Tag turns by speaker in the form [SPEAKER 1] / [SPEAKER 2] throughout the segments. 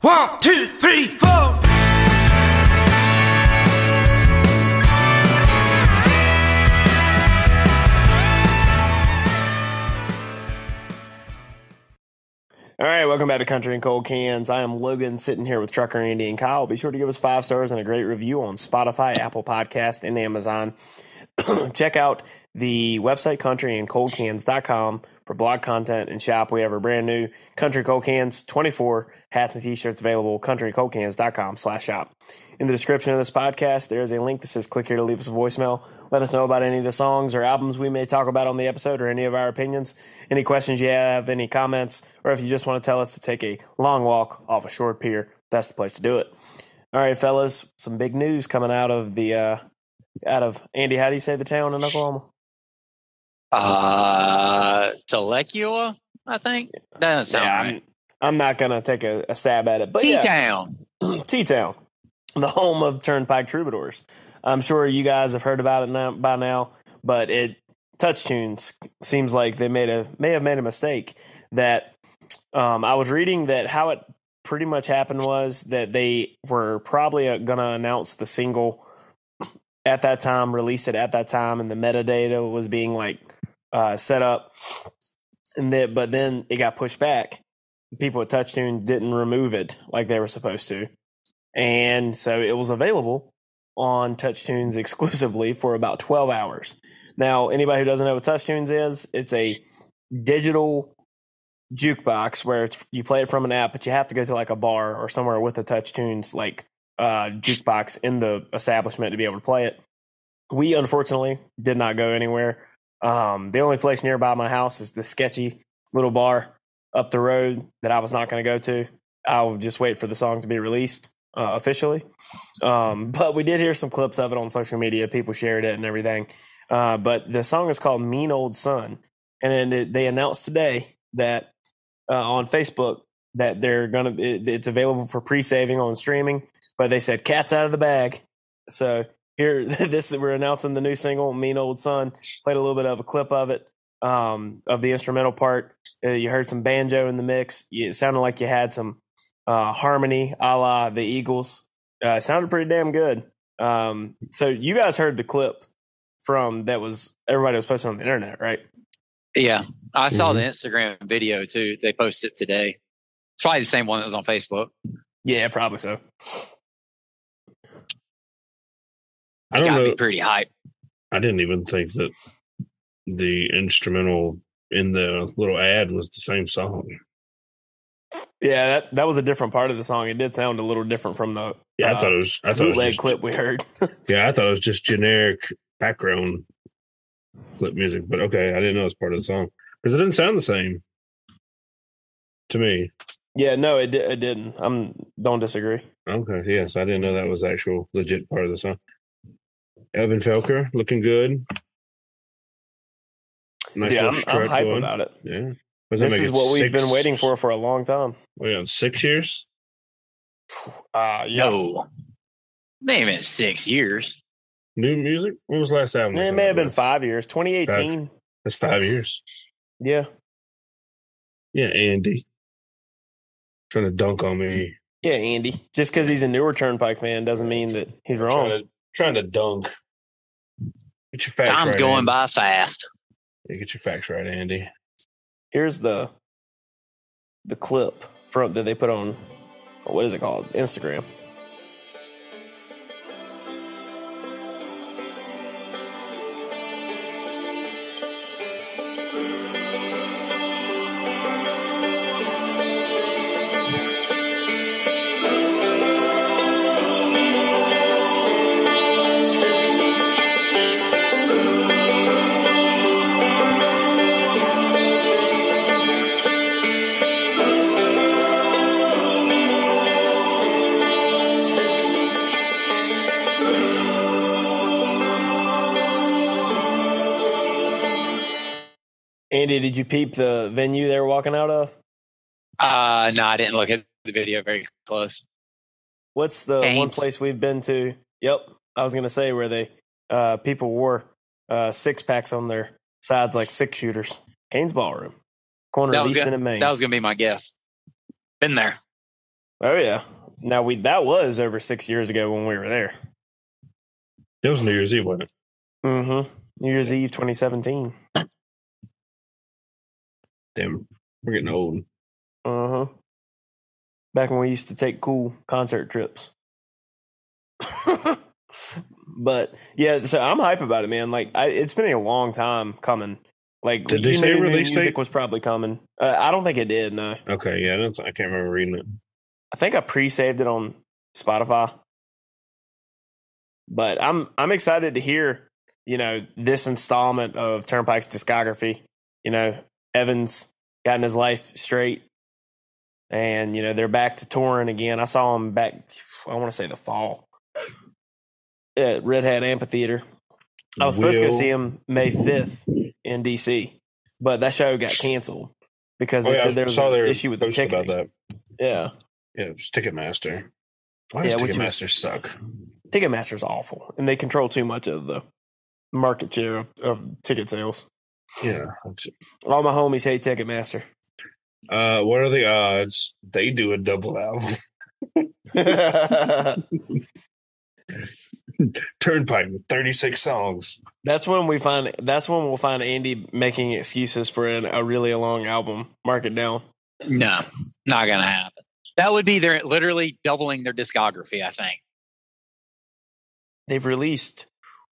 [SPEAKER 1] 1, 2, 3, 4. All right, welcome back to Country and Cold Cans. I am Logan, sitting here with Trucker Andy and Kyle. Be sure to give us 5 stars and a great review on Spotify, Apple Podcast, and Amazon. Check out the website, countryandcoldcans.com, for blog content and shop. We have our brand new Country Cold Cans 24 hats and t-shirts available, countrycoldcans.com/shop. In the description of this podcast, there is a link that says click here to leave us a voicemail. Let us know about any of the songs or albums we may talk about on the episode or any of our opinions, any questions you have, any comments, or if you just want to tell us to take a long walk off a short pier, that's the place to do it. All right, fellas, some big news coming out of the Andy, how do you say the town in Oklahoma?
[SPEAKER 2] Temecula, I think. That doesn't sound right.
[SPEAKER 1] I'm not going to take a stab at it. But
[SPEAKER 2] T-Town.
[SPEAKER 1] Yeah, T-Town, the home of Turnpike Troubadours. I'm sure you guys have heard about it by now, but TouchTunes seems like they may have made a mistake. That I was reading that how it pretty much happened was that they were probably going to announce the single at that time, release it at that time, and the metadata was being set up, but then it got pushed back. People at TouchTunes didn't remove it like they were supposed to, and so it was available on TouchTunes exclusively for about 12 hours. Now, anybody who doesn't know what TouchTunes is, it's a digital jukebox where you play it from an app, but you have to go to like a bar or somewhere with a TouchTunes jukebox in the establishment to be able to play it. We unfortunately did not go anywhere. The only place nearby my house is the sketchy little bar up the road that I was not going to go to. I'll just wait for the song to be released officially. But we did hear some clips of it on social media. People shared it and everything. But the song is called Mean Old Son. And then they announced today that on Facebook that it's available for pre-saving on streaming, but they said cat's out of the bag. So here, we're announcing the new single, Mean Old Son. Played a little bit of a clip of it, of the instrumental part. You heard some banjo in the mix. It sounded like you had some harmony a la the Eagles. Sounded pretty damn good. So you guys heard the clip everybody was posting on the internet, right?
[SPEAKER 2] Yeah, I saw the Instagram video too. They posted it today. It's probably the same one that was on Facebook.
[SPEAKER 1] Yeah, probably so.
[SPEAKER 3] I don't know.
[SPEAKER 2] Be pretty hype.
[SPEAKER 3] I didn't even think that the instrumental in the little ad was the same song.
[SPEAKER 1] Yeah, that was a different part of the song. It did sound a little different from the
[SPEAKER 3] I thought it was just,
[SPEAKER 1] clip we heard.
[SPEAKER 3] Yeah, I thought it was just generic background clip music, but okay, I didn't know it was part of the song because it didn't sound the same to me.
[SPEAKER 1] Yeah, no, it didn't. Don't disagree.
[SPEAKER 3] Okay, yes, I didn't know that was actual legit part of the song. Evan Felker looking good. Nice
[SPEAKER 1] yeah,
[SPEAKER 3] little
[SPEAKER 1] I'm hype
[SPEAKER 3] going.
[SPEAKER 1] about it.
[SPEAKER 3] Yeah,
[SPEAKER 1] this is what we've been waiting for a long time.
[SPEAKER 3] Wait, 6 years?
[SPEAKER 1] Yeah.
[SPEAKER 2] No, they ain't been 6 years.
[SPEAKER 3] New music? What was the last album?
[SPEAKER 1] It may have been 5 years. 2018.
[SPEAKER 3] That's 5 years.
[SPEAKER 1] Yeah.
[SPEAKER 3] Yeah, Andy. Trying to dunk on me.
[SPEAKER 1] Yeah, Andy. Just because he's a newer Turnpike fan doesn't mean that he's wrong.
[SPEAKER 3] Trying to dunk. Get your facts right.
[SPEAKER 2] Time's going
[SPEAKER 3] Andy.
[SPEAKER 2] by fast.
[SPEAKER 3] Yeah, get your facts right, Andy.
[SPEAKER 1] Here's the clip that they put on, what is it called? Instagram. Andy, did you peep the venue they were walking out of?
[SPEAKER 2] No, I didn't look at the video very close.
[SPEAKER 1] What's the one place we've been to? Yep, I was going to say where they people wore 6-packs on their sides like 6-shooters. Kane's Ballroom, corner of Easton and Main.
[SPEAKER 2] That was going to be my guess. Been there.
[SPEAKER 1] Oh yeah. Now that was over 6 years ago when we were there.
[SPEAKER 3] It was New Year's Eve, wasn't it?
[SPEAKER 1] Mm-hmm. New Year's Eve 2017.
[SPEAKER 3] Damn, we're getting old.
[SPEAKER 1] Uh-huh. Back when we used to take cool concert trips. But yeah, so I'm hype about it, man. Like it's been a long time coming. Like
[SPEAKER 3] did they say release
[SPEAKER 1] music
[SPEAKER 3] date?
[SPEAKER 1] was probably coming. I don't think it did. No.
[SPEAKER 3] Okay, yeah, I can't remember reading it.
[SPEAKER 1] I think I pre-saved it on Spotify. But I'm excited to hear, this installment of Turnpike's discography. Evan's gotten his life straight, and they're back to touring again. I saw him back. I want to say the fall at Red Hat Amphitheater. I was supposed to go see him May 5th in DC, but that show got canceled because they said there was an issue with the ticket.
[SPEAKER 3] About that.
[SPEAKER 1] Yeah,
[SPEAKER 3] it was Ticketmaster. Why does Ticketmaster suck?
[SPEAKER 1] Ticketmaster's awful, and they control too much of the market share of ticket sales.
[SPEAKER 3] Yeah,
[SPEAKER 1] all my homies hate Ticketmaster.
[SPEAKER 3] What are the odds they do a double album? Turnpike with 36 songs.
[SPEAKER 1] That's when we'll find Andy making excuses for a really long album. Mark it down.
[SPEAKER 2] No, not gonna happen. That would be they're literally doubling their discography, I think.
[SPEAKER 1] They've released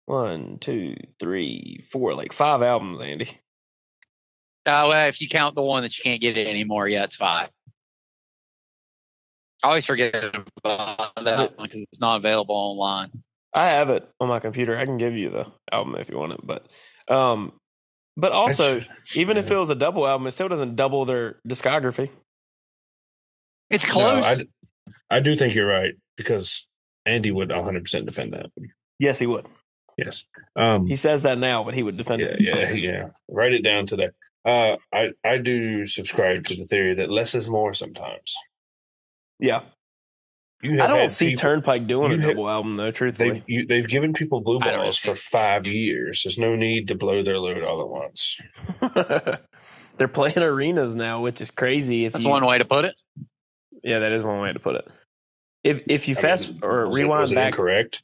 [SPEAKER 1] 1, 2, 3, 4, like 5 albums, Andy.
[SPEAKER 2] Well, if you count the one that you can't get it anymore, yeah, it's 5. I always forget about that one because it's not available online.
[SPEAKER 1] I have it on my computer. I can give you the album if you want it, but also, even if it was a double album, it still doesn't double their discography.
[SPEAKER 2] It's close.
[SPEAKER 3] No, I do think you're right because Andy would 100% defend that.
[SPEAKER 1] Yes, he would.
[SPEAKER 3] Yes.
[SPEAKER 1] He says that now, but he would defend it.
[SPEAKER 3] Yeah. Write it down today. I do subscribe to the theory that less is more sometimes.
[SPEAKER 1] Yeah. I don't see Turnpike doing a double album, though, truthfully.
[SPEAKER 3] They've given people blue balls for 5 years. There's no need to blow their load all at once.
[SPEAKER 1] They're playing arenas now, which is crazy.
[SPEAKER 2] That's one way to put it.
[SPEAKER 1] Yeah, that is one way to put it. If you rewind back,
[SPEAKER 3] incorrect?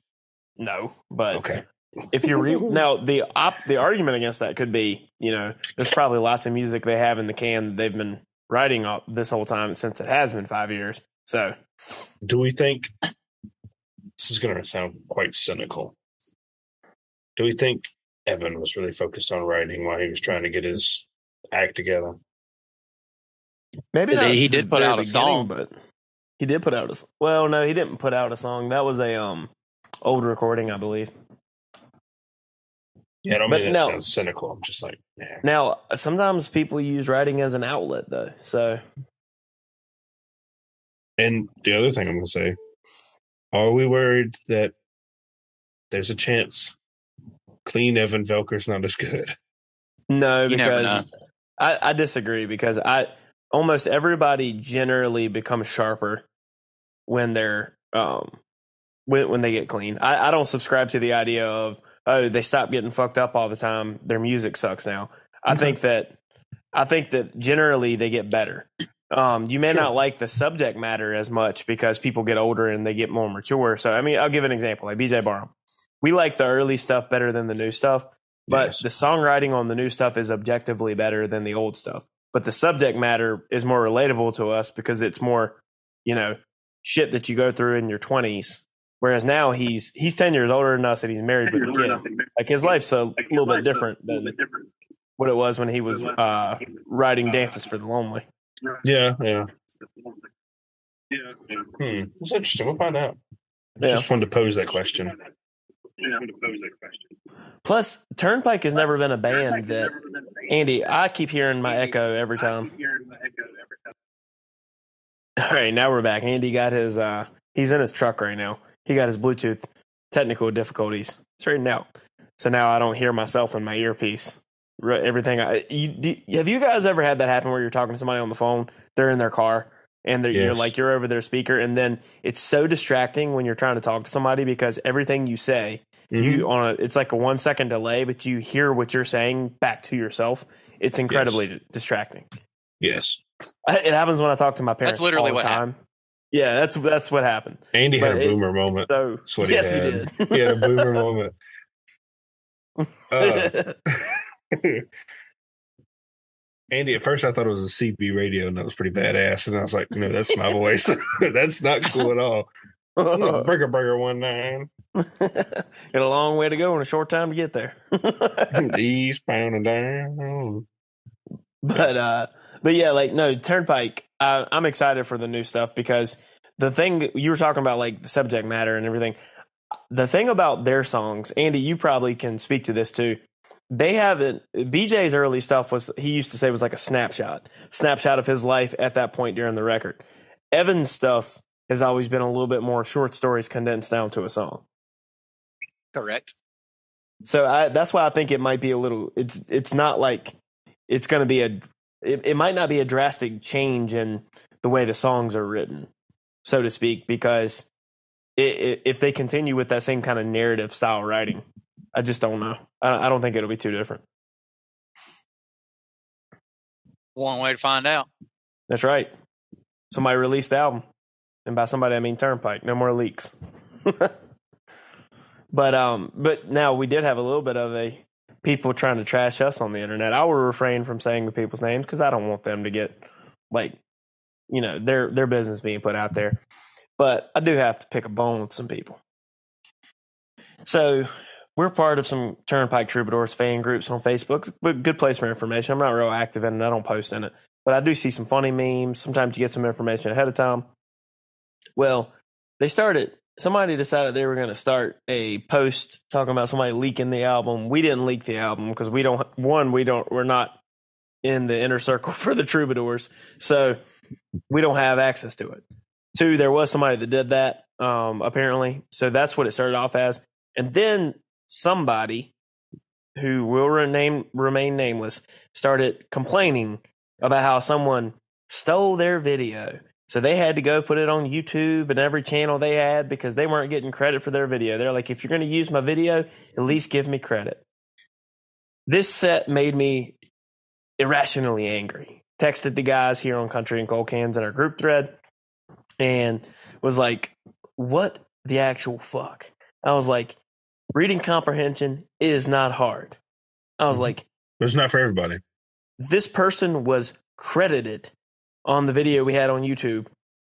[SPEAKER 1] No, but
[SPEAKER 3] okay.
[SPEAKER 1] If you now the argument against that could be, there's probably lots of music they have in the can that they've been writing up this whole time since it has been 5 years. So,
[SPEAKER 3] do we think this is going to sound quite cynical? Do we think Evan was really focused on writing while he was trying to get his act together?
[SPEAKER 1] Maybe not.
[SPEAKER 2] He did put out a song,
[SPEAKER 1] but he did put out a. Well, no, he didn't put out a song. That was a old recording, I believe.
[SPEAKER 3] Yeah, I don't mean that sounds cynical. I'm just like, man.
[SPEAKER 1] Now, sometimes people use writing as an outlet, though. So,
[SPEAKER 3] and the other thing I'm going to say, are we worried that there's a chance clean Evan Velker's not as good?
[SPEAKER 1] No, because I disagree because almost everybody generally becomes sharper when they're when they get clean. I don't subscribe to the idea of they stop getting fucked up all the time. Their music sucks now. I think that generally they get better. You may not like the subject matter as much because people get older and they get more mature. So, I mean, I'll give an example. Like BJ Barham. We like the early stuff better than the new stuff, but the songwriting on the new stuff is objectively better than the old stuff. But the subject matter is more relatable to us because it's more, shit that you go through in your 20s. Whereas now he's 10 years older than us and he's married with a kid. Like his life's a little bit different than what it was when he was writing Dances for the Lonely.
[SPEAKER 3] Yeah. That's interesting. We'll find out. I just wanted to pose that question.
[SPEAKER 1] Plus, Turnpike has never been a band that Andy. I keep hearing my echo every time. All right, now we're back. Andy got his. He's in his truck right now. He got his Bluetooth technical difficulties straightened out. So now I don't hear myself in my earpiece. Everything. Have you guys ever had that happen where you're talking to somebody on the phone, they're in their car, and you're over their speaker, and then it's so distracting when you're trying to talk to somebody because everything you say, it's like a 1 second delay, but you hear what you're saying back to yourself. It's incredibly distracting.
[SPEAKER 3] Yes,
[SPEAKER 1] it happens when I talk to my parents.
[SPEAKER 2] That's literally
[SPEAKER 1] all the time.
[SPEAKER 2] Happened.
[SPEAKER 1] Yeah, that's what happened.
[SPEAKER 3] Andy had a boomer moment.
[SPEAKER 1] So,
[SPEAKER 3] that's what
[SPEAKER 1] yes,
[SPEAKER 3] he had.
[SPEAKER 1] he did.
[SPEAKER 3] He had a boomer moment. Andy, at first I thought it was a CB radio, and that was pretty badass. And I was like, no, that's my voice. That's not cool at all. Burger 19.
[SPEAKER 1] Got a long way to go and a short time to get there.
[SPEAKER 3] Eastbound and down.
[SPEAKER 1] But yeah, like, no, Turnpike, I'm excited for the new stuff because the thing you were talking about, like the subject matter and everything, the thing about their songs, Andy, you probably can speak to this too. They haven't, BJ's early stuff was, he used to say was like a snapshot of his life at that point during the record. Evan's stuff has always been a little bit more short stories condensed down to a song.
[SPEAKER 2] Correct.
[SPEAKER 1] So that's why I think it might be a little, it's not like it's going to be it might not be a drastic change in the way the songs are written, so to speak, because if they continue with that same kind of narrative style writing, I just don't know. I don't think it'll be too different.
[SPEAKER 2] One way to find out.
[SPEAKER 1] That's right. Somebody released the album. And by somebody, I mean Turnpike. No more leaks. But now we did have a little bit of people trying to trash us on the internet. I will refrain from saying the people's names because I don't want them to get, like, you know, their business being put out there. But I do have to pick a bone with some people. So we're part of some Turnpike Troubadours fan groups on Facebook. It's a good place for information. I'm not real active in it. I don't post in it. But I do see some funny memes. Sometimes you get some information ahead of time. Well, somebody decided they were going to start a post talking about somebody leaking the album. We didn't leak the album because we're not in the inner circle for the Troubadours. So we don't have access to it. 2, there was somebody that did that, apparently. So that's what it started off as. And then somebody who will remain nameless started complaining about how someone stole their video. So they had to go put it on YouTube and every channel they had because they weren't getting credit for their video. They're like, if you're going to use my video, at least give me credit. This set made me irrationally angry. Texted the guys here on Country and Cold Cans in our group thread and was like, what the actual fuck? I was like, reading comprehension is not hard. I was like,
[SPEAKER 3] it's not for everybody.
[SPEAKER 1] This person was credited on the video we had on YouTube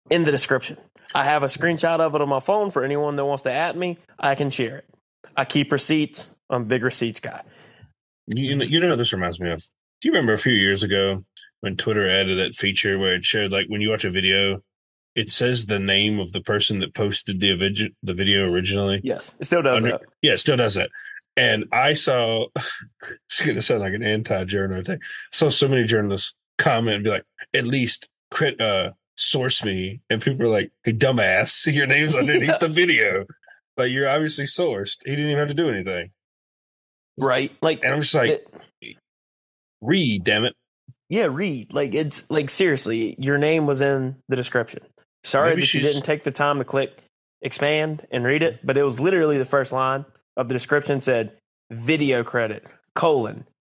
[SPEAKER 1] in the description. I have a screenshot of it on my phone for anyone that wants to at me. I can share it. I keep receipts. I'm a big receipts guy.
[SPEAKER 3] You know what this reminds me of? Do you remember a few years ago when Twitter added that feature where it showed, like, when you watch a video, it says the name of the person that posted the video originally?
[SPEAKER 1] Yes, it still does that.
[SPEAKER 3] Yeah, it still does that. And I saw, it's going to sound like an anti-journal thing. I saw so many journalists comment and be like, at least source me. And people are like, hey, dumbass, your name's underneath the video. Like, you're obviously sourced. He didn't even have to do anything.
[SPEAKER 1] Right. Like,
[SPEAKER 3] and I'm just like, read, damn it.
[SPEAKER 1] Yeah, read. Like, it's like, seriously, your name was in the description. Sorry that you didn't take the time to click expand and read it, but it was literally the first line of the description said, video credit, :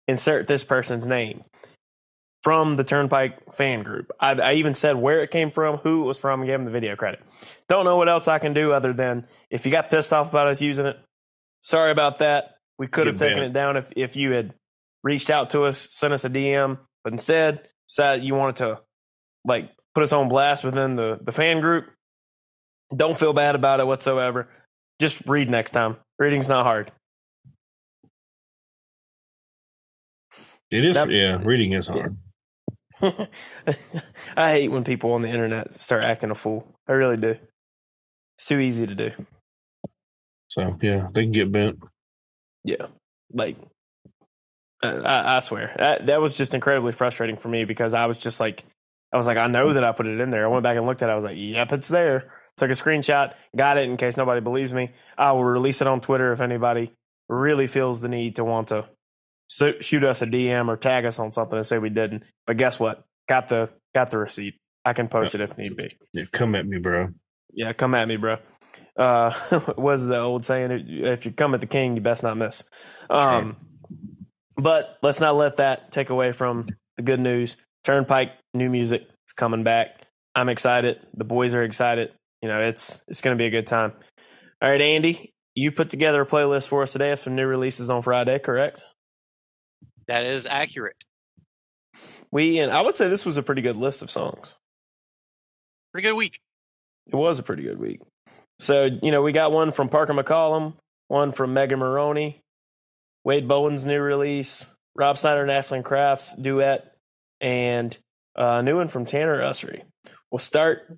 [SPEAKER 1] insert this person's name from the Turnpike fan group. I even said where it came from, who it was from, and gave them the video credit. Don't know what else I can do other than, if you got pissed off about us using it, sorry about that. We could have taken it down if you had reached out to us, sent us a DM, but instead decided you wanted to, like, put us on blast within the fan group. Don't feel bad about it whatsoever. Just read next time. Reading's not hard.
[SPEAKER 3] It is. Reading is hard.
[SPEAKER 1] Yeah. I hate when people on the internet start acting a fool. I really do. It's too easy to do.
[SPEAKER 3] So, yeah, they can get bent.
[SPEAKER 1] Yeah. Like, I swear. That was just incredibly frustrating for me because I was just like, I know that I put it in there. I went back and looked at it. I was like, yep, it's there. Took a screenshot, got it in case nobody believes me. I will release it on Twitter if anybody really feels the need to want to shoot us a DM or tag us on something and say we didn't. But guess what? Got the receipt. I can post it if need be.
[SPEAKER 3] Yeah, come at me, bro.
[SPEAKER 1] Yeah, come at me, bro. Was the old saying, if you come at the king, you best not miss. But let's not let that take away from the good news. Turnpike, new music is coming back. I'm excited. The boys are excited. You know, it's going to be a good time. All right, Andy, you put together a playlist for us today of some new releases on Friday, correct?
[SPEAKER 2] That is accurate.
[SPEAKER 1] And I would say this was a pretty good list of songs.
[SPEAKER 2] Pretty good week.
[SPEAKER 1] It was a pretty good week. So, you know, we got one from Parker McCollum, one from Megan Maroney, Wade Bowen's new release, Rob Snyder and Ashlyn Crafts duet, and a new one from Tanner Ussery. We'll start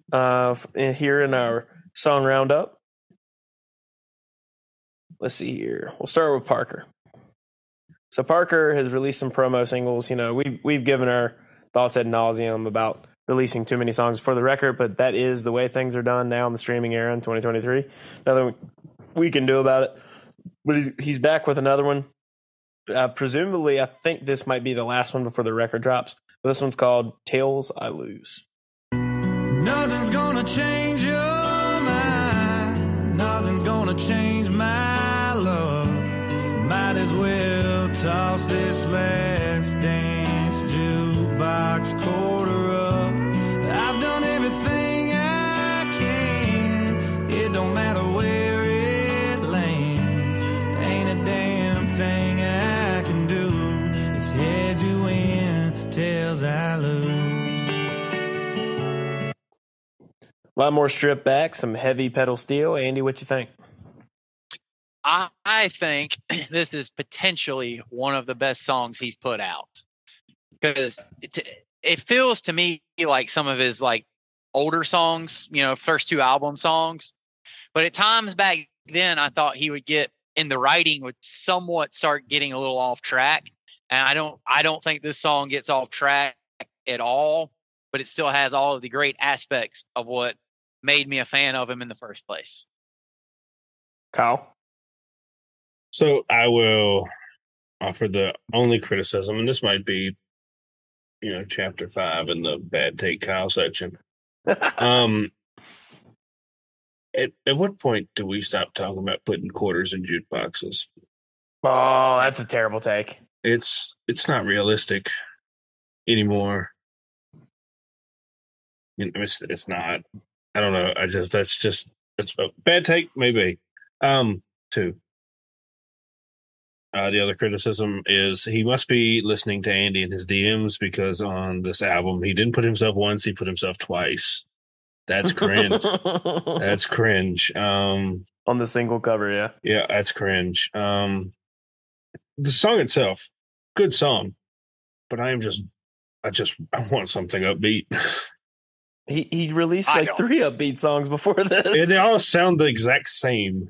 [SPEAKER 1] here in our song roundup. Let's see here. We'll start with Parker. So Parker has released some promo singles. You know, we've given our thoughts ad nauseum about releasing too many songs for the record, but that is the way things are done now in the streaming era in 2023. Nothing we can do about it. But he's back with another one. Presumably, I think this might be the last one before the record drops. But this one's called Tales I Lose.
[SPEAKER 4] Nothing's gonna change your mind. Nothing's gonna change my love. Might as well toss this last dance jukebox quarter up. I've done everything I can. It don't matter where it lands. Ain't a damn thing I can do. It's heads you win, tails I lose.
[SPEAKER 1] A lot more stripped back, some heavy pedal steel. Andy, what you think?
[SPEAKER 2] I think this is potentially one of the best songs he's put out, because it feels to me like some of his like older songs, you know, first two album songs. But at times back then, I thought he would get in the writing would somewhat start getting a little off track, and I don't think this song gets off track at all. But it still has all of the great aspects of what made me a fan of him in the first place.
[SPEAKER 1] Kyle?
[SPEAKER 3] So I will offer the only criticism, and this might be, you know, chapter 5 in the bad take Kyle section. At what point do we stop talking about putting quarters in jukeboxes?
[SPEAKER 1] Oh, that's a terrible take.
[SPEAKER 3] It's not realistic anymore. You know, it's not. I don't know. That's a bad take, maybe. 2. The other criticism is he must be listening to Andy in his DMs, because on this album he didn't put himself once, he put himself twice. That's cringe. That's cringe. On
[SPEAKER 1] the single cover, yeah.
[SPEAKER 3] Yeah, that's cringe. The song itself, good song, but I want something upbeat.
[SPEAKER 1] He released like 3 upbeat songs before this.
[SPEAKER 3] Yeah, they all sound the exact same.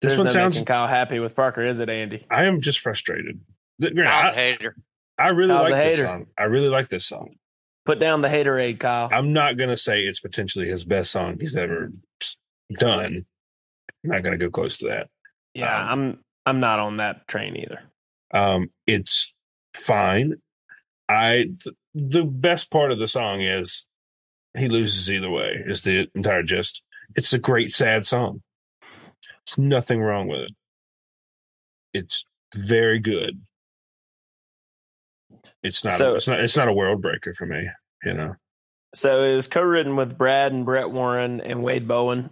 [SPEAKER 3] This one sounds
[SPEAKER 1] making Kyle happy with Parker, is it, Andy?
[SPEAKER 3] I am just frustrated.
[SPEAKER 2] Kyle's a hater.
[SPEAKER 3] I really like this song. I really like this song.
[SPEAKER 1] Put down the haterade, Kyle.
[SPEAKER 3] I'm not gonna say it's potentially his best song he's ever done. I'm not gonna go close to that.
[SPEAKER 1] Yeah, I'm not on that train either.
[SPEAKER 3] It's fine. The best part of the song is he loses either way. Is the entire gist. It's a great sad song. There's nothing wrong with it. It's very good. It's not a world breaker for me, you know.
[SPEAKER 1] So it was co-written with Brad and Brett Warren and Wade Bowen,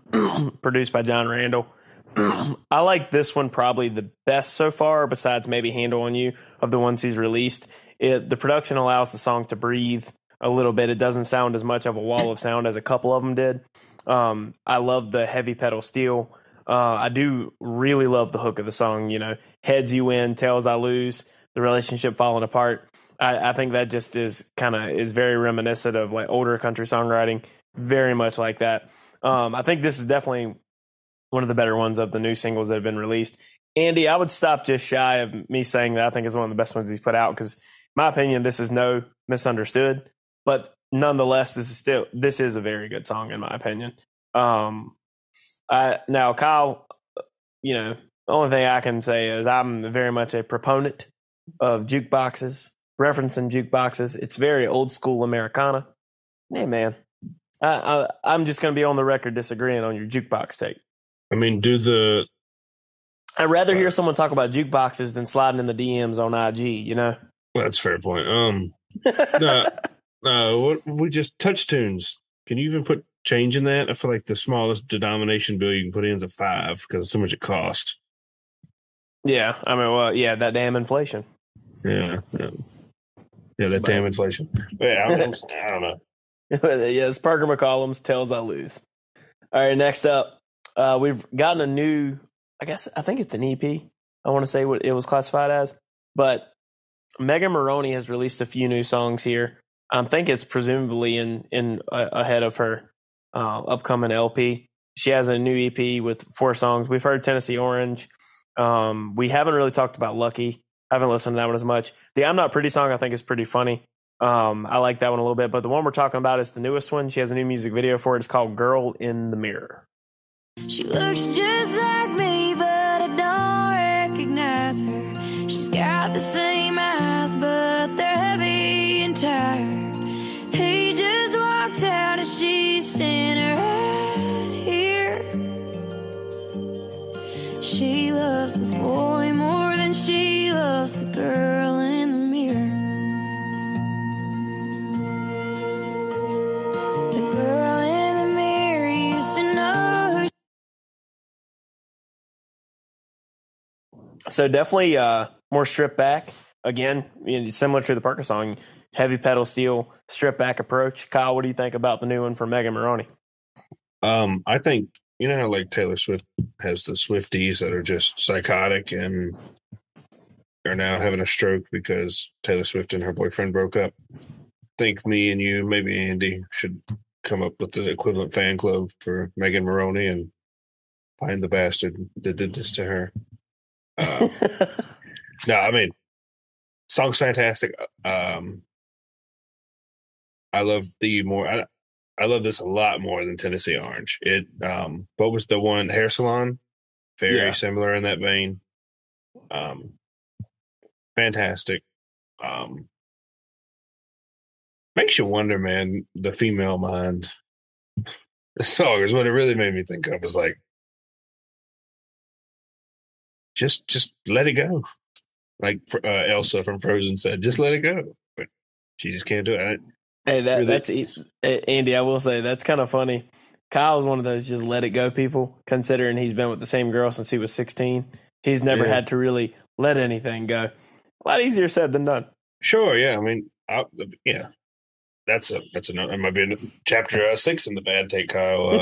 [SPEAKER 1] produced by John Randall. I like this one probably the best so far, besides maybe Handle on You, of the ones he's released. The production allows the song to breathe a little bit. It doesn't sound as much of a wall of sound as a couple of them did. I love the heavy pedal steel. I do really love the hook of the song, you know, heads you win, tails I lose, the relationship falling apart. I think that just is very reminiscent of like older country songwriting, very much like that. I think this is definitely one of the better ones of the new singles that have been released. Andy, I would stop just shy of me saying that I think it's one of the best ones he's put out, because in my opinion, this is no Misunderstood, but nonetheless, this is a very good song in my opinion. Now, Kyle, you know, the only thing I can say is I'm very much a proponent of jukeboxes, referencing jukeboxes. It's very old school Americana. Hey, man, I'm just going to be on the record disagreeing on your jukebox take.
[SPEAKER 3] I mean,
[SPEAKER 1] I'd rather hear someone talk about jukeboxes than sliding in the DMs on IG, you know?
[SPEAKER 3] Well, that's a fair point. No, we just TouchTunes. Can you even put change in that? I feel like the smallest denomination bill you can put in is a 5 because so much it costs.
[SPEAKER 1] Yeah, I mean, well, yeah, that damn inflation.
[SPEAKER 3] Yeah, that damn inflation. But yeah, I don't know.
[SPEAKER 1] Yes, Parker McCollum's Tells I Lose. All right, next up, we've gotten a new, I think it's an EP. I want to say what it was classified as, but Megan Moroney has released a few new songs here. I think it's presumably in ahead of her upcoming LP. She has a new EP with 4 songs. We've heard Tennessee Orange. We haven't really talked about Lucky. I haven't listened to that one as much. The I'm Not Pretty song I think is pretty funny. I like that one a little bit, but the one we're talking about is the newest one. She has a new music video for it. It's called Girl in the Mirror.
[SPEAKER 5] She looks just like me, but I don't recognize her. She's got the same eyes, but they're heavy and tired. He just walked out and she's standing right here. She loves the boy more than she loves the girl in the mirror. The girl in the mirror used to know who.
[SPEAKER 1] So definitely more stripped back. Again, similar to the Parker song, heavy pedal steel, stripped back approach. Kyle, what do you think about the new one from Megan Moroney?
[SPEAKER 3] I think, you know how like Taylor Swift has the Swifties that are just psychotic and are now having a stroke because Taylor Swift and her boyfriend broke up. I think me and you, maybe Andy, should come up with the equivalent fan club for Megan Moroney and find the bastard that did this to her. No, I mean, song's fantastic. I love I love this a lot more than Tennessee Orange. What was the one, Hair Salon? Very similar in that vein. Fantastic. Makes you wonder, man, the female mind. The song is what it really made me think of. Is like, just let it go. Like Elsa from Frozen said, just let it go. But she just can't do it.
[SPEAKER 1] Hey, that's Andy. I will say that's kind of funny. Kyle's one of those just let it go people. Considering he's been with the same girl since he was 16, he's never had to really let anything go. A lot easier said than done.
[SPEAKER 3] Sure, yeah. I mean, that's another. It might be in chapter 6 in the Bad Take Kyle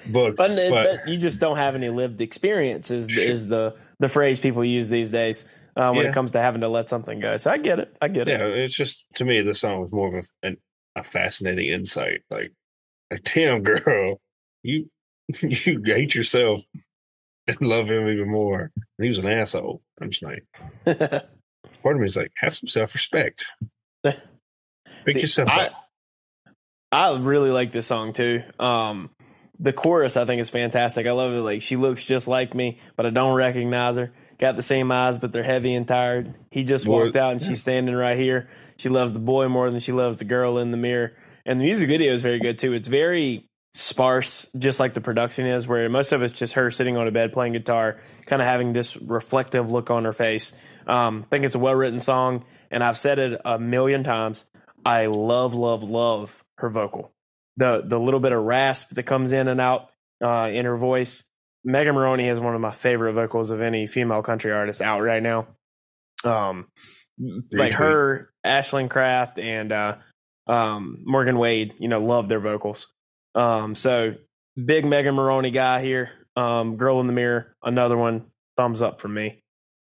[SPEAKER 3] book.
[SPEAKER 1] but you just don't have any lived experience. Is the phrase people use these days when it comes to having to let something go. So I get it.
[SPEAKER 3] Yeah, it's just, to me, the song was more of a fascinating insight. Like, damn, girl, you hate yourself and love him even more. And he was an asshole. I'm just like, part of me is like, have some self-respect. Pick yourself up.
[SPEAKER 1] I really like this song too. The chorus I think is fantastic. I love it. Like, she looks just like me, but I don't recognize her. Got the same eyes, but they're heavy and tired. He just walked out and she's standing right here. She loves the boy more than she loves the girl in the mirror. And the music video is very good too. It's very sparse, just like the production is, where most of it's just her sitting on a bed playing guitar, kind of having this reflective look on her face. I think it's a well-written song, and I've said it a million times. I love her vocal. The little bit of rasp that comes in and out in her voice. Megan Moroney has one of my favorite vocals of any female country artist out right now. Like her, Ashlyn Kraft, and Morgan Wade, love their vocals. So big Megan Moroney guy here. Girl in the Mirror, another one. Thumbs up from me.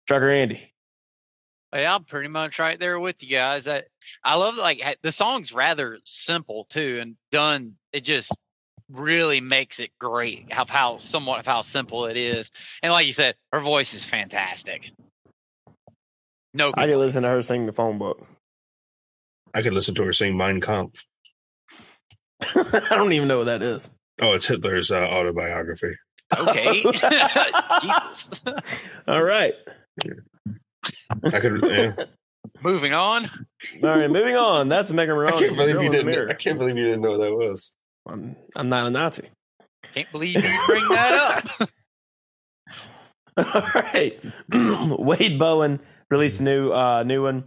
[SPEAKER 1] Trucker Andy.
[SPEAKER 2] Yeah, I'm pretty much right there with you guys. I love, like, the song's rather simple too, and done. It just really makes it great. How simple it is, and like you said, her voice is fantastic. No,
[SPEAKER 1] I could listen to her sing the phone book.
[SPEAKER 3] I could listen to her sing Mein Kampf.
[SPEAKER 1] I don't even know what that is.
[SPEAKER 3] Oh, it's Hitler's autobiography.
[SPEAKER 2] Okay, Jesus.
[SPEAKER 1] All right.
[SPEAKER 3] I could. Yeah.
[SPEAKER 2] Moving on.
[SPEAKER 1] All right, moving on. That's Megan Moroney.
[SPEAKER 3] I can't believe you didn't know what that was.
[SPEAKER 1] I'm not a Nazi.
[SPEAKER 2] Can't believe you bring that up.
[SPEAKER 1] All right. Wade Bowen released a new one.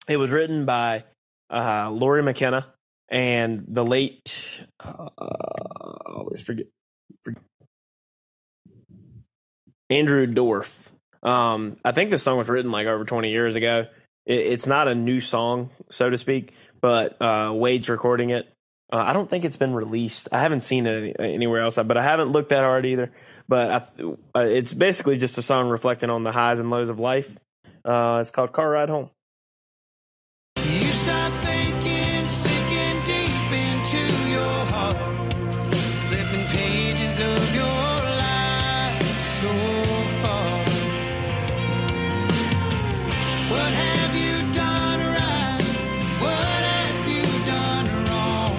[SPEAKER 1] It was written by Lori McKenna and the late I always forget Andrew Dorff. I think this song was written like over 20 years ago. It's not a new song, so to speak, but Wade's recording it. I don't think it's been released. I haven't seen it anywhere else, but I haven't looked that hard either. But it's basically just a song reflecting on the highs and lows of life. It's called Car Ride Home.
[SPEAKER 4] You start thinking, sinking deep into your heart, flipping pages of your life so far. What have you done right? What have you done wrong?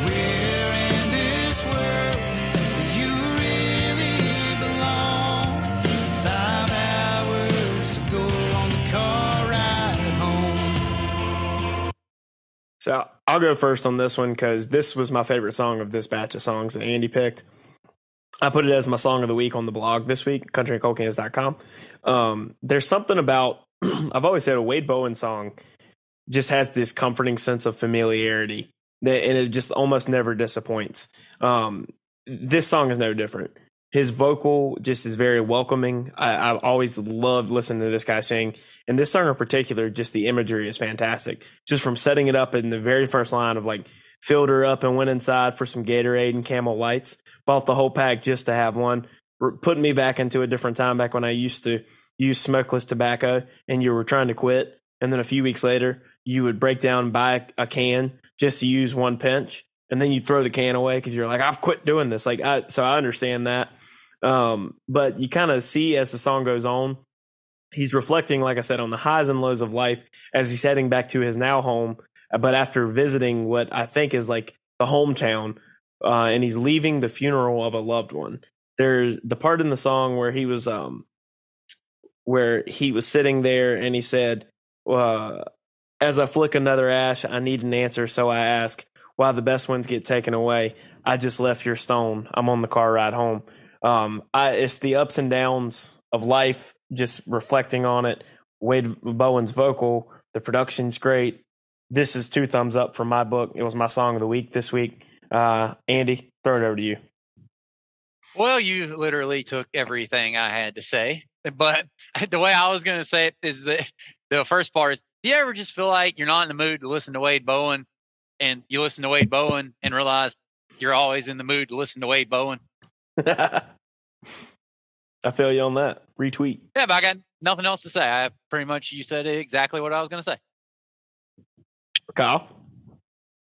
[SPEAKER 4] Where in this world do you really belong? 5 hours to go on the car ride home.
[SPEAKER 1] So I'll go first on this one because this was my favorite song of this batch of songs that Andy picked. I put it as my song of the week on the blog this week, countryandcoldcans.com. There's something about, I've always said a Wade Bowen song just has this comforting sense of familiarity and it just almost never disappoints. This song is no different. His vocal just is very welcoming. I've always loved listening to this guy sing. And this song in particular, just the imagery is fantastic. Just from setting it up in the very first line of like, filled her up and went inside for some Gatorade and Camel Lights. Bought the whole pack just to have one. Putting me back into a different time back when I used to use smokeless tobacco and you were trying to quit. And then a few weeks later, you would break down and buy a can just to use one pinch. And then you throw the can away because you're like, I've quit doing this. So I understand that. But you kind of see as the song goes on, he's reflecting, like I said, on the highs and lows of life as he's heading back to his now home. But after visiting what I think is like the hometown, and he's leaving the funeral of a loved one. There's the part in the song where he was sitting there and he said, as I flick another ash, I need an answer. So I ask why the best ones get taken away. I just left your stone. I'm on the car ride home. It's the ups and downs of life, just reflecting on it. Wade Bowen's vocal, the production's great. This is 2 thumbs up from my book. It was my song of the week this week. Andy, throw it over to you.
[SPEAKER 2] Well, you literally took everything I had to say. But the way I was going to say it is that the first part is, do you ever just feel like you're not in the mood to listen to Wade Bowen and you listen to Wade Bowen and realize you're always in the mood to listen to Wade Bowen?
[SPEAKER 1] I feel you on that. Retweet.
[SPEAKER 2] Yeah, but I got nothing else to say. You said exactly what I was going to say.
[SPEAKER 1] Kyle?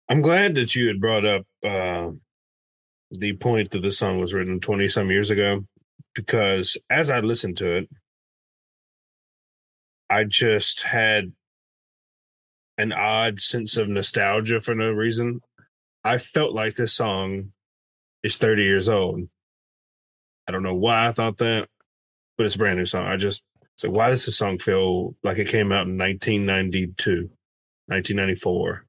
[SPEAKER 3] I'm glad that you had brought up the point that this song was written 20-some years ago, because as I listened to it, I just had an odd sense of nostalgia for no reason. I felt like this song is 30 years old. I don't know why I thought that, but it's a brand new song. I just said, why does this song feel like it came out in 1992? 1994.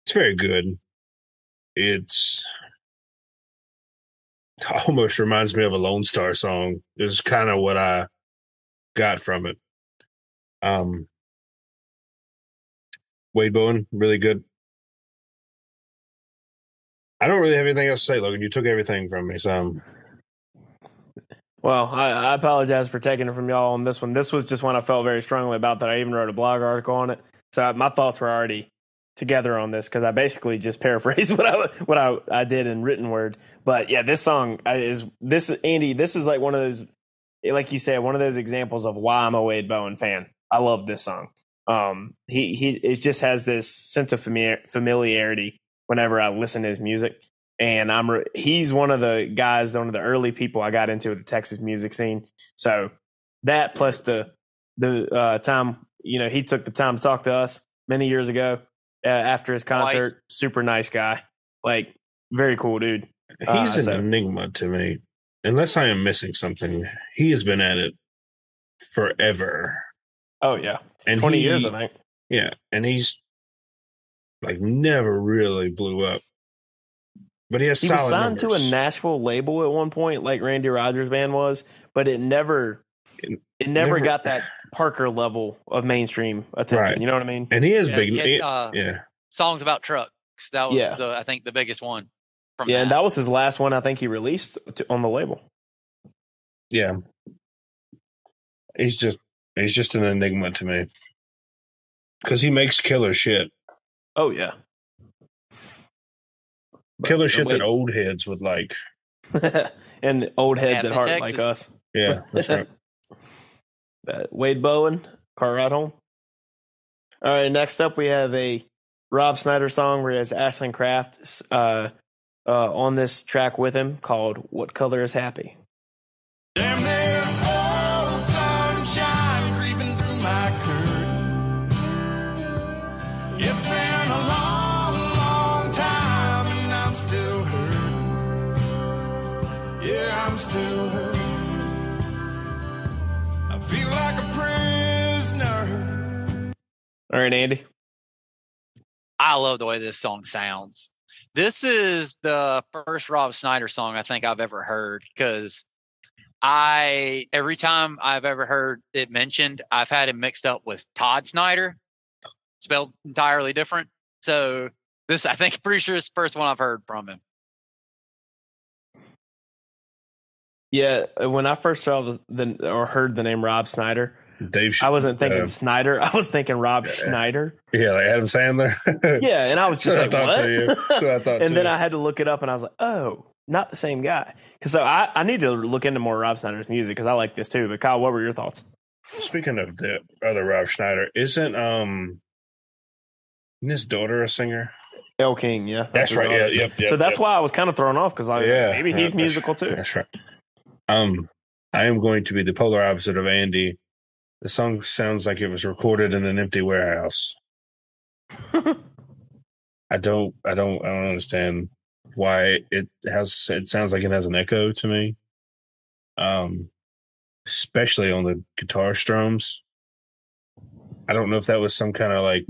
[SPEAKER 3] It's very good. It's almost reminds me of a Lone Star song. Is kind of what I got from it. Wade Bowen, really good. I don't really have anything else to say, Logan. You took everything from me, so.
[SPEAKER 1] Well, I apologize for taking it from y'all on this one. This was just one I felt very strongly about that I even wrote a blog article on it. So my thoughts were already together on this because I basically just paraphrased what I did in written word. But yeah, this song Andy, this is like one of those, like you said, one of those examples of why I'm a Wade Bowen fan. I love this song. It just has this sense of familiarity whenever I listen to his music. And he's one of the guys, one of the early people I got into the Texas music scene. So that plus the time, he took the time to talk to us many years ago after his concert.
[SPEAKER 2] Nice.
[SPEAKER 1] Super nice guy, like very cool dude.
[SPEAKER 3] He's an enigma to me. Unless I am missing something, he has been at it forever.
[SPEAKER 1] Oh yeah,
[SPEAKER 3] and
[SPEAKER 1] 20 years I think.
[SPEAKER 3] Yeah, and he's like never really blew up. But he has solid
[SPEAKER 1] was signed
[SPEAKER 3] numbers.
[SPEAKER 1] to a Nashville label at one point, like Randy Rogers' band was, but it never got that Parker level of mainstream attention.
[SPEAKER 3] Right.
[SPEAKER 1] You know what I mean?
[SPEAKER 3] And he is
[SPEAKER 2] Yeah,
[SPEAKER 3] big.
[SPEAKER 2] he had,
[SPEAKER 3] Yeah.
[SPEAKER 2] Songs about trucks. That was
[SPEAKER 1] Yeah.
[SPEAKER 2] I think the biggest one from
[SPEAKER 1] Yeah, and that was his last one I think he released on the label.
[SPEAKER 3] Yeah. He's just an enigma to me. Because he makes killer shit.
[SPEAKER 1] Oh yeah.
[SPEAKER 3] Killer shit that old heads would like.
[SPEAKER 1] And old heads at heart
[SPEAKER 2] Texas.
[SPEAKER 1] like us.
[SPEAKER 3] Yeah, that's right.
[SPEAKER 1] Wade Bowen, Car Ride Home. All right, next up we have a Rob Snyder song where he has Ashland Kraft on this track with him called What Color Is Happy?
[SPEAKER 4] Damn, there's old sunshine creeping through my curtain. It's been a long, long time and I'm still hurting. Yeah, I'm still hurting. I feel like a prisoner.
[SPEAKER 1] All right, Andy.
[SPEAKER 2] I love the way this song sounds. This is the first Rob Snyder song I think I've ever heard because every time I've ever heard it mentioned, I've had it mixed up with Todd Snyder, spelled entirely different. So this, I think, pretty sure it's the first one I've heard from him.
[SPEAKER 1] Yeah, when I first saw or heard the name Rob Snyder, I wasn't thinking Snyder. I was thinking Rob Schneider.
[SPEAKER 3] Yeah, like Adam Sandler.
[SPEAKER 1] Yeah, and I was just like, what?
[SPEAKER 3] I thought
[SPEAKER 1] and then I had to look it up, and I was like, oh, not the same guy. Because so I need to look into more Rob Snyder's music because I like this too. But Kyle, what were your thoughts?
[SPEAKER 3] Speaking of the other Rob Schneider, isn't his daughter a singer?
[SPEAKER 1] Elle King, yeah.
[SPEAKER 3] That's right. Yeah, yep,
[SPEAKER 1] so that's why I was kind of thrown off because maybe he's musical too.
[SPEAKER 3] That's right. I am going to be the polar opposite of Andy. The song sounds like it was recorded in an empty warehouse. I don't understand why it sounds like it has an echo to me. Especially on the guitar strums. I don't know if that was some kind of like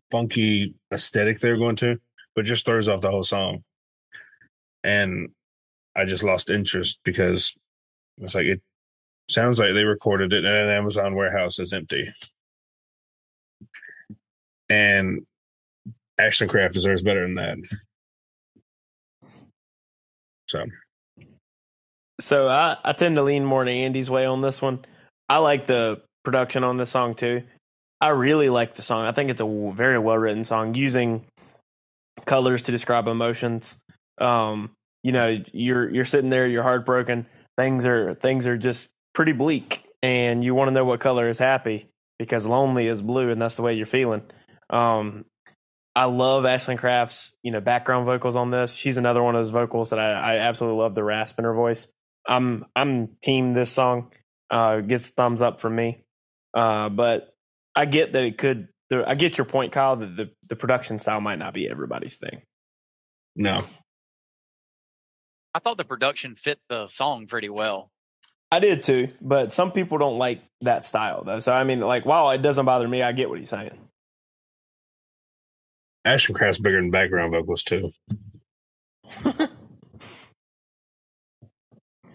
[SPEAKER 3] funky aesthetic they're going to, but it just throws off the whole song. And I just lost interest because it's like it sounds like they recorded it in an Amazon warehouse that's empty. And Ashland Kraft deserves better than that.
[SPEAKER 1] So I tend to lean more to Andy's way on this one. I like the production on this song too. I really like the song. I think it's a very well written song using colors to describe emotions. You're sitting there, you're heartbroken. Things are just pretty bleak, and you want to know what color is happy because lonely is blue, and that's the way you're feeling. I love Ashland Kraft's background vocals on this. She's another one of those vocals that I absolutely love the rasp in her voice. I'm team this song. Gets thumbs up from me. But I get that I get your point, Kyle, that the production style might not be everybody's thing.
[SPEAKER 3] No.
[SPEAKER 2] I thought the production fit the song pretty well.
[SPEAKER 1] I did too, but some people don't like that style though. So I mean, like, while it doesn't bother me, I get what he's saying.
[SPEAKER 3] Ashland Kraft's bigger than background vocals too.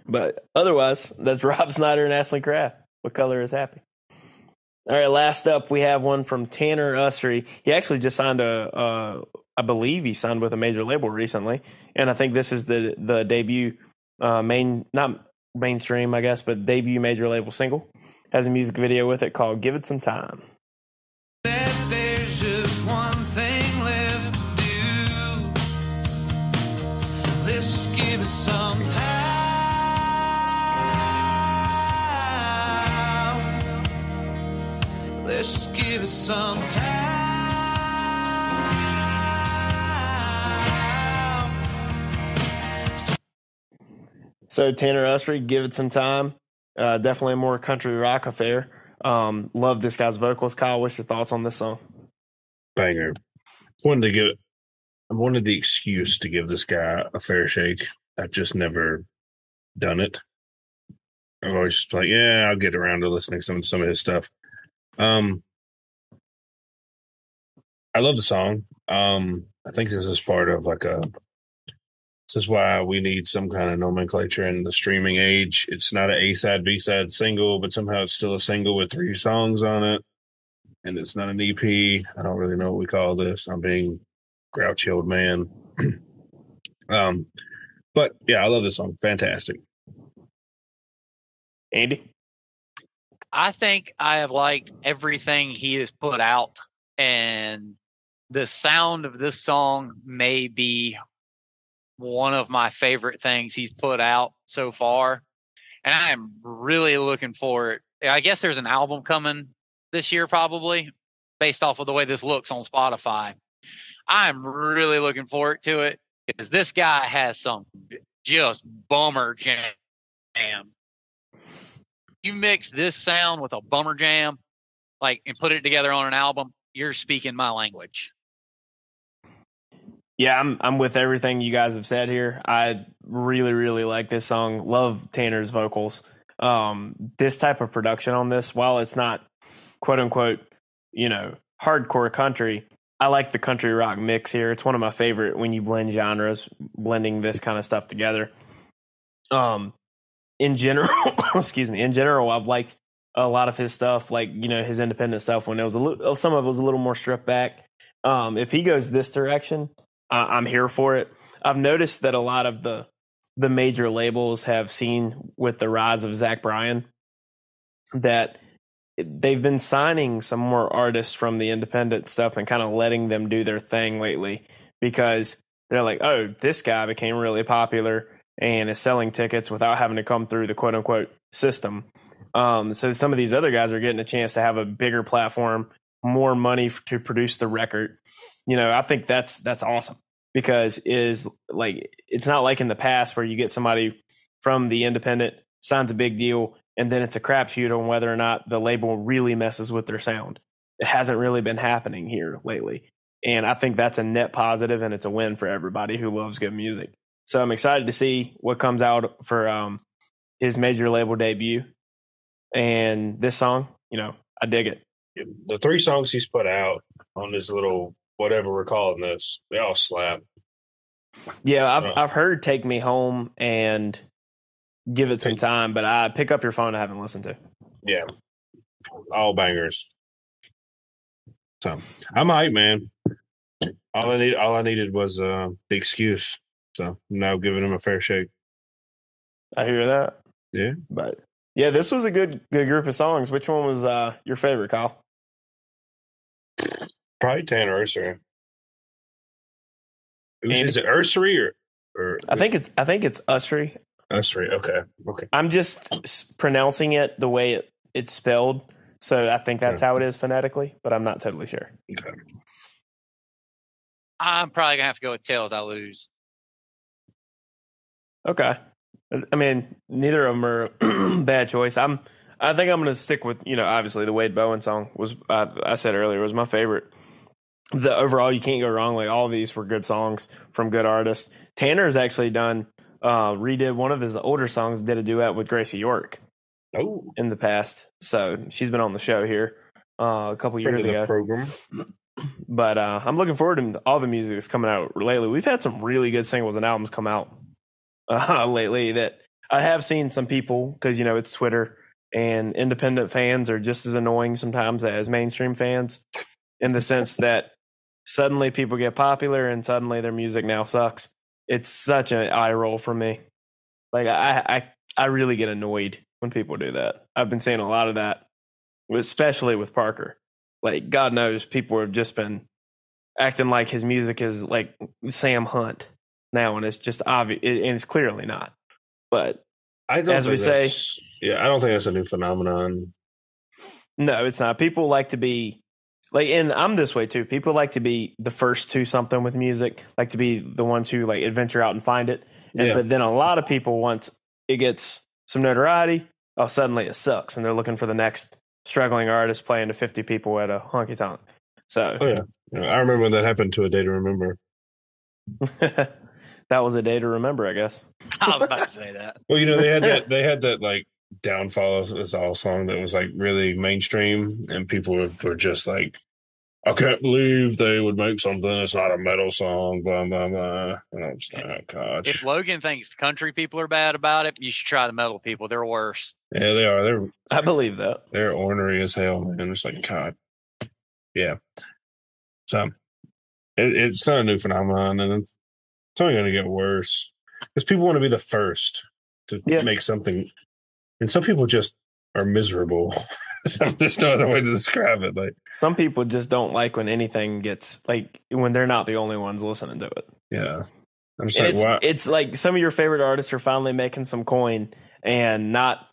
[SPEAKER 1] But otherwise, that's Rob Snyder and Ashland Kraft. What color is happy? All right, last up, we have one from Tanner Usry. He actually just signed I believe he signed with a major label recently, and I think this is the debut not mainstream, I guess, but debut major label single. Has a music video with it called "Give It Some Time."
[SPEAKER 4] There's just one thing left to do. Let's just give it some time. Let's just give it some time.
[SPEAKER 1] So Tanner Usry, "Give It Some Time." Definitely a more country rock affair. Love this guy's vocals. Kyle, what's your thoughts on this song?
[SPEAKER 3] Banger. I wanted the excuse to give this guy a fair shake. I've just never done it. I've always just like, yeah, I'll get around to listening to some of his stuff. I love the song. I think this is part of like a This is why we need some kind of nomenclature in the streaming age. It's not an A-side, B-side single, but somehow it's still a single with 3 songs on it. And it's not an EP. I don't really know what we call this. I'm being grouchy old man. But yeah, I love this song. Fantastic.
[SPEAKER 1] Andy?
[SPEAKER 2] I think I have liked everything he has put out, and the sound of this song may be one of my favorite things he's put out so far. And I am really looking for it. I guess there's an album coming this year, probably, based off of the way this looks on Spotify. I'm really looking forward to it because this guy has some just bummer jam. You mix this sound with a bummer jam, and put it together on an album, you're speaking my language.
[SPEAKER 1] Yeah, I'm with everything you guys have said here. I really, really like this song. Love Tanner's vocals. This type of production on this, while it's not quote unquote, hardcore country, I like the country rock mix here. It's one of my favorite when you blend genres, blending this kind of stuff together. In general, I've liked a lot of his stuff, his independent stuff when it was some of it was a little more stripped back. If he goes this direction, I'm here for it. I've noticed that a lot of the major labels have seen with the rise of Zach Bryan that they've been signing some more artists from the independent stuff and kind of letting them do their thing lately because they're like, oh, this guy became really popular and is selling tickets without having to come through the quote unquote system. So some of these other guys are getting a chance to have a bigger platform, more money to produce the record. I think that's awesome because it's not like in the past where you get somebody from the independent, signs a big deal, and then it's a crapshoot on whether or not the label really messes with their sound. It hasn't really been happening here lately. And I think that's a net positive and it's a win for everybody who loves good music. So I'm excited to see what comes out for his major label debut. And this song, I dig it.
[SPEAKER 3] The 3 songs he's put out on this little whatever we're calling this, they all slap.
[SPEAKER 1] Yeah, I've heard "Take Me Home" and give it some time, but I Pick Up Your Phone I haven't listened to.
[SPEAKER 3] Yeah, all bangers. So I'm hyped, man. All I needed was the excuse. So I'm now giving him a fair shake.
[SPEAKER 1] I hear that.
[SPEAKER 3] Yeah,
[SPEAKER 1] but yeah, this was a good group of songs. Which one was your favorite, Kyle?
[SPEAKER 3] Probably Tanner Ursery. Is it Ursery or?
[SPEAKER 1] I think it's Usry.
[SPEAKER 3] Usry. Okay.
[SPEAKER 1] I'm just pronouncing it the way it's spelled, so I think that's how it is phonetically, but I'm not totally sure.
[SPEAKER 3] Okay.
[SPEAKER 2] I'm probably gonna have to go with Tails I Lose.
[SPEAKER 1] Okay. I mean, neither of them are bad choice. I think I'm going to stick with, obviously the Wade Bowen song was, I said earlier, was my favorite. The overall, you can't go wrong. All of these were good songs from good artists. Tanner's actually redid one of his older songs, did a duet with Gracie York in the past. So she's been on the show here a couple years ago.
[SPEAKER 3] Program.
[SPEAKER 1] But I'm looking forward to all the music that's coming out lately. We've had some really good singles and albums come out lately that I have seen some people, because it's Twitter and independent fans are just as annoying sometimes as mainstream fans, in the sense that suddenly people get popular and suddenly their music now sucks. It's such an eye roll for me. I really get annoyed when people do that. I've been seeing a lot of that, especially with Parker. God knows people have just been acting like his music is like Sam Hunt now, and it's just obvious, and it's clearly not. But
[SPEAKER 3] I don't think that's a new phenomenon.
[SPEAKER 1] No, it's not. People like to be and I'm this way too. People like to be the first to something with music, like to be the ones who adventure out and find it. But then a lot of people, once it gets some notoriety, suddenly it sucks, and they're looking for the next struggling artist playing to 50 people at a honky tonk. So,
[SPEAKER 3] I remember when that happened to A Day to Remember.
[SPEAKER 1] That was a day to remember, I guess.
[SPEAKER 2] I was about to say that.
[SPEAKER 3] Well, they had that downfall of this all song that was really mainstream, and people were just I can't believe they would make something that's not a metal song, blah, blah, blah. And I'm just like, oh, gosh.
[SPEAKER 2] If Logan thinks country people are bad about it, you should try the metal people. They're worse.
[SPEAKER 3] Yeah, they are.
[SPEAKER 1] I believe that.
[SPEAKER 3] They're ornery as hell, man. It's like, God. Yeah. So it's not a new phenomenon, and it's only going to get worse because people want to be the first to make something, and some people just are miserable. There's no other way to describe it. Like,
[SPEAKER 1] some people just don't like when anything gets like when they're not the only ones listening to it.
[SPEAKER 3] Yeah, I'm just like, wow.
[SPEAKER 1] It's like some of your favorite artists are finally making some coin and not,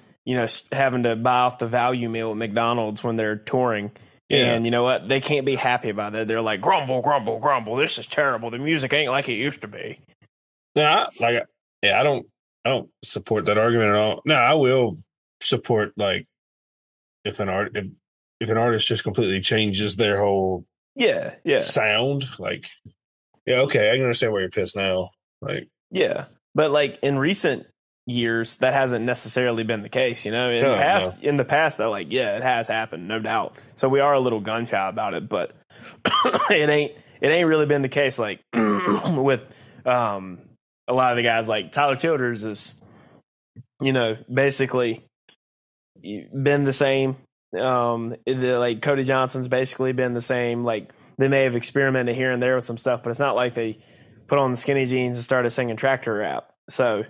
[SPEAKER 1] having to buy off the value meal at McDonald's when they're touring. Yeah. And you know what? They can't be happy about it. They're like, grumble, grumble, grumble. This is terrible. The music ain't like it used to be.
[SPEAKER 3] No, I don't support that argument at all. No, I will support like if an artist just completely changes their whole sound. Like, yeah, okay, I can understand why you're pissed now. Like,
[SPEAKER 1] yeah, but like in recent years, that hasn't necessarily been the case. In the past, though, like, yeah, it has happened, no doubt. So we are a little gun shy about it, but it ain't really been the case. Like with a lot of the guys, like Tyler Childers is, basically been the same. Like Cody Johnson's basically been the same. Like they may have experimented here and there with some stuff, but it's not like they put on the skinny jeans and started singing tractor rap. So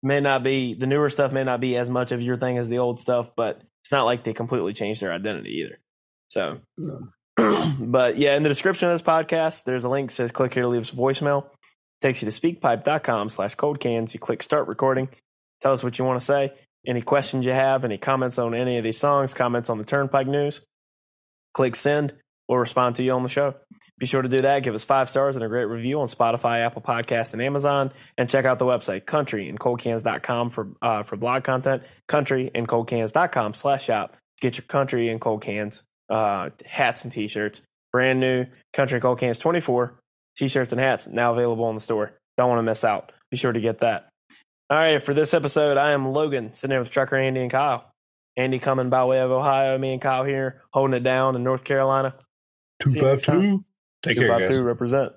[SPEAKER 1] the newer stuff may not be as much of your thing as the old stuff, but it's not like they completely changed their identity either. So, but yeah, in the description of this podcast, there's a link that says click here to leave us a voicemail. It takes you to speakpipe.com/coldcans. You click start recording. Tell us what you want to say. Any questions you have, any comments on any of these songs, comments on the Turnpike news, click send. We'll respond to you on the show. Be sure to do that. Give us 5 stars and a great review on Spotify, Apple Podcasts, and Amazon. And check out the website, countryandcoldcans.com for blog content, countryandcoldcans.com/shop. Get your Country and Cold Cans hats and T-shirts. Brand new Country and Cold Cans 24 T-shirts and hats now available in the store. Don't want to miss out. Be sure to get that. All right, for this episode, I am Logan, sitting here with Trucker Andy and Kyle. Andy coming by way of Ohio, me and Kyle here, holding it down in North Carolina.
[SPEAKER 3] 252. Take care, guys. 252
[SPEAKER 1] represent.